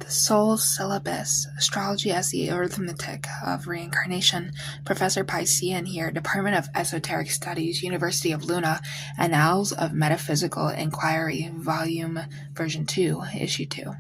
Soul Syllabus, Astrology as the Arithmetic of Reincarnation, Professor Piscean here, Department of Esoteric Studies, University of Luna, Annals of Metaphysical Inquiry, Volume Version 2, Issue 2.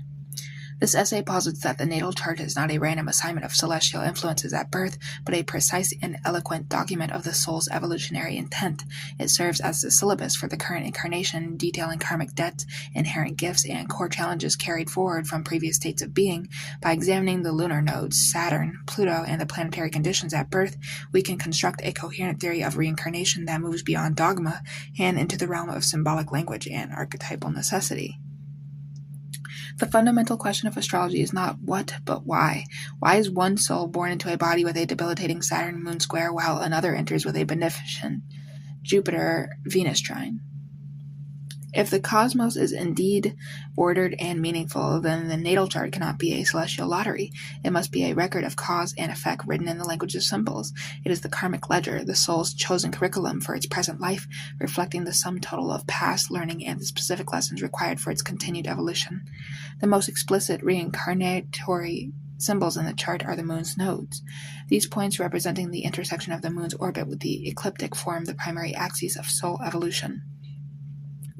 This essay posits that the natal chart is not a random assignment of celestial influences at birth, but a precise and eloquent document of the soul's evolutionary intent. It serves as the syllabus for the current incarnation, detailing karmic debts, inherent gifts, and core challenges carried forward from previous states of being. By examining the lunar nodes, Saturn, Pluto, and the planetary conditions at birth, we can construct a coherent theory of reincarnation that moves beyond dogma and into the realm of symbolic language and archetypal necessity. The fundamental question of astrology is not what, but why. Why is one soul born into a body with a debilitating Saturn moon square while another enters with a beneficent Jupiter-Venus trine? If the cosmos is indeed ordered and meaningful, then the natal chart cannot be a celestial lottery. It must be a record of cause and effect written in the language of symbols. It is the karmic ledger, the soul's chosen curriculum for its present life, reflecting the sum total of past learning and the specific lessons required for its continued evolution. The most explicit reincarnatory symbols in the chart are the moon's nodes. These points, representing the intersection of the moon's orbit with the ecliptic, form the primary axes of soul evolution.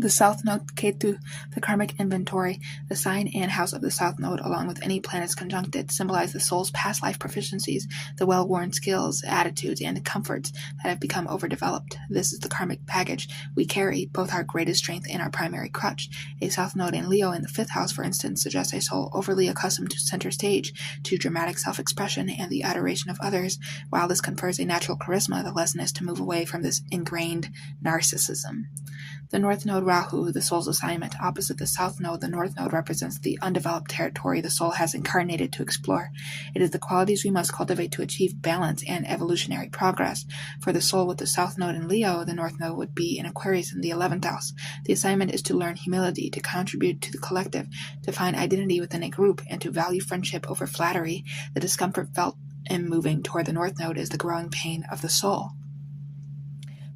The South Node, Ketu, the karmic inventory, the sign and house of the South Node, along with any planets conjuncted, symbolize the soul's past life proficiencies, the well-worn skills, attitudes, and comforts that have become overdeveloped. This is the karmic baggage we carry, both our greatest strength and our primary crutch. A South Node in Leo in the 5th house, for instance, suggests a soul overly accustomed to center stage, to dramatic self-expression, and the adoration of others. While this confers a natural charisma, the lesson is to move away from this ingrained narcissism. The North Node, Rahu, the soul's assignment. Opposite the South Node, the North Node represents the undeveloped territory the soul has incarnated to explore. It is the qualities we must cultivate to achieve balance and evolutionary progress. For the soul with the South Node in Leo, the North Node would be in Aquarius in the 11th house. The assignment is to learn humility, to contribute to the collective, to find identity within a group, and to value friendship over flattery. The discomfort felt in moving toward the North Node is the growing pain of the soul.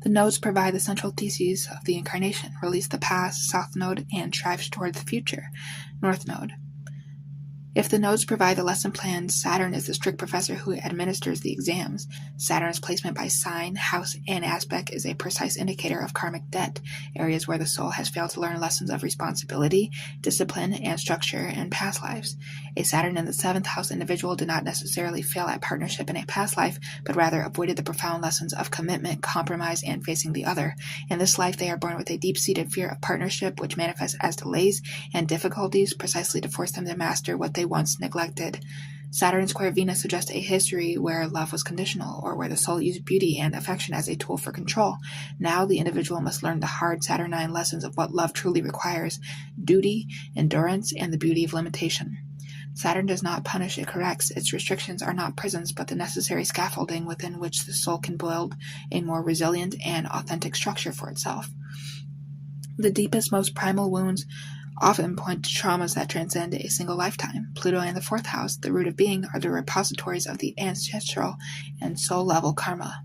The nodes provide the central theses of the incarnation: release the past, South Node, and strive toward the future, North Node. If the nodes provide the lesson plans, Saturn is the strict professor who administers the exams. Saturn's placement by sign, house, and aspect is a precise indicator of karmic debt, areas where the soul has failed to learn lessons of responsibility, discipline, and structure in past lives. A Saturn in the 7th house individual did not necessarily fail at partnership in a past life, but rather avoided the profound lessons of commitment, compromise, and facing the other. In this life, they are born with a deep-seated fear of partnership, which manifests as delays and difficulties, precisely to force them to master what they once neglected. Saturn square Venus suggests a history where love was conditional, or where the soul used beauty and affection as a tool for control. Now the individual must learn the hard Saturnine lessons of what love truly requires: duty, endurance, and the beauty of limitation. Saturn does not punish, it corrects. Its restrictions are not prisons, but the necessary scaffolding within which the soul can build a more resilient and authentic structure for itself. The deepest, most primal wounds often point to traumas that transcend a single lifetime. Pluto in the 4th house, the root of being, are the repositories of the ancestral and soul-level karma.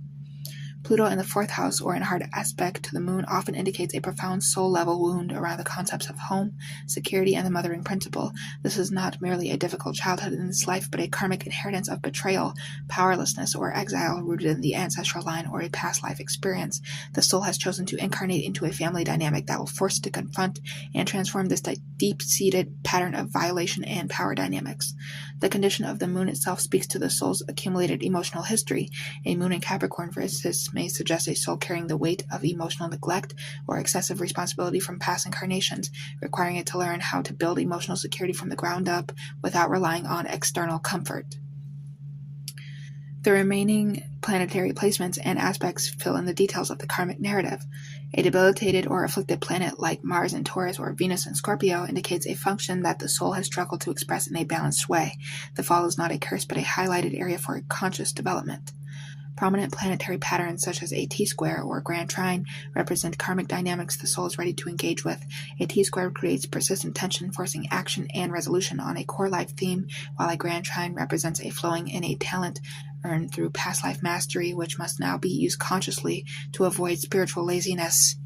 Pluto in the 4th house, or in hard aspect to the moon, often indicates a profound soul-level wound around the concepts of home, security, and the mothering principle. This is not merely a difficult childhood in this life, but a karmic inheritance of betrayal, powerlessness, or exile rooted in the ancestral line or a past life experience. The soul has chosen to incarnate into a family dynamic that will force it to confront and transform this deep-seated pattern of violation and power dynamics. The condition of the moon itself speaks to the soul's accumulated emotional history. A moon in Capricorn, for instance, may suggest a soul carrying the weight of emotional neglect or excessive responsibility from past incarnations, requiring it to learn how to build emotional security from the ground up without relying on external comfort. The remaining planetary placements and aspects fill in the details of the karmic narrative. A debilitated or afflicted planet like Mars in Taurus or Venus in Scorpio indicates a function that the soul has struggled to express in a balanced way. The fall is not a curse, but a highlighted area for conscious development. Prominent planetary patterns such as a T-square or grand trine represent karmic dynamics the soul is ready to engage with. A T-square creates persistent tension, forcing action and resolution on a core life theme, while a grand trine represents a flowing innate talent earned through past life mastery, which must now be used consciously to avoid spiritual laziness.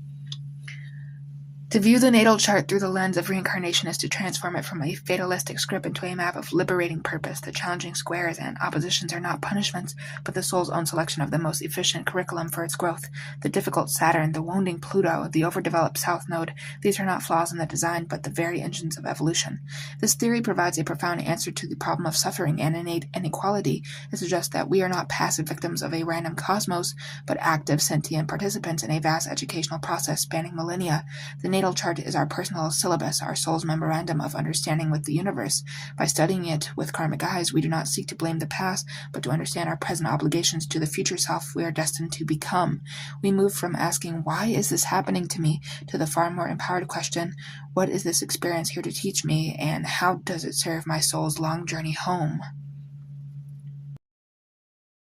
To view the natal chart through the lens of reincarnation is to transform it from a fatalistic script into a map of liberating purpose. The challenging squares and oppositions are not punishments, but the soul's own selection of the most efficient curriculum for its growth. The difficult Saturn, the wounding Pluto, the overdeveloped South Node, these are not flaws in the design, but the very engines of evolution. This theory provides a profound answer to the problem of suffering and innate inequality. It suggests that we are not passive victims of a random cosmos, but active sentient participants in a vast educational process spanning millennia. The natal chart is our personal syllabus, our soul's memorandum of understanding with the universe. By studying it with karmic eyes, we do not seek to blame the past, but to understand our present obligations to the future self we are destined to become. We move from asking, why is this happening to me, to the far more empowered question, what is this experience here to teach me, and how does it serve my soul's long journey home?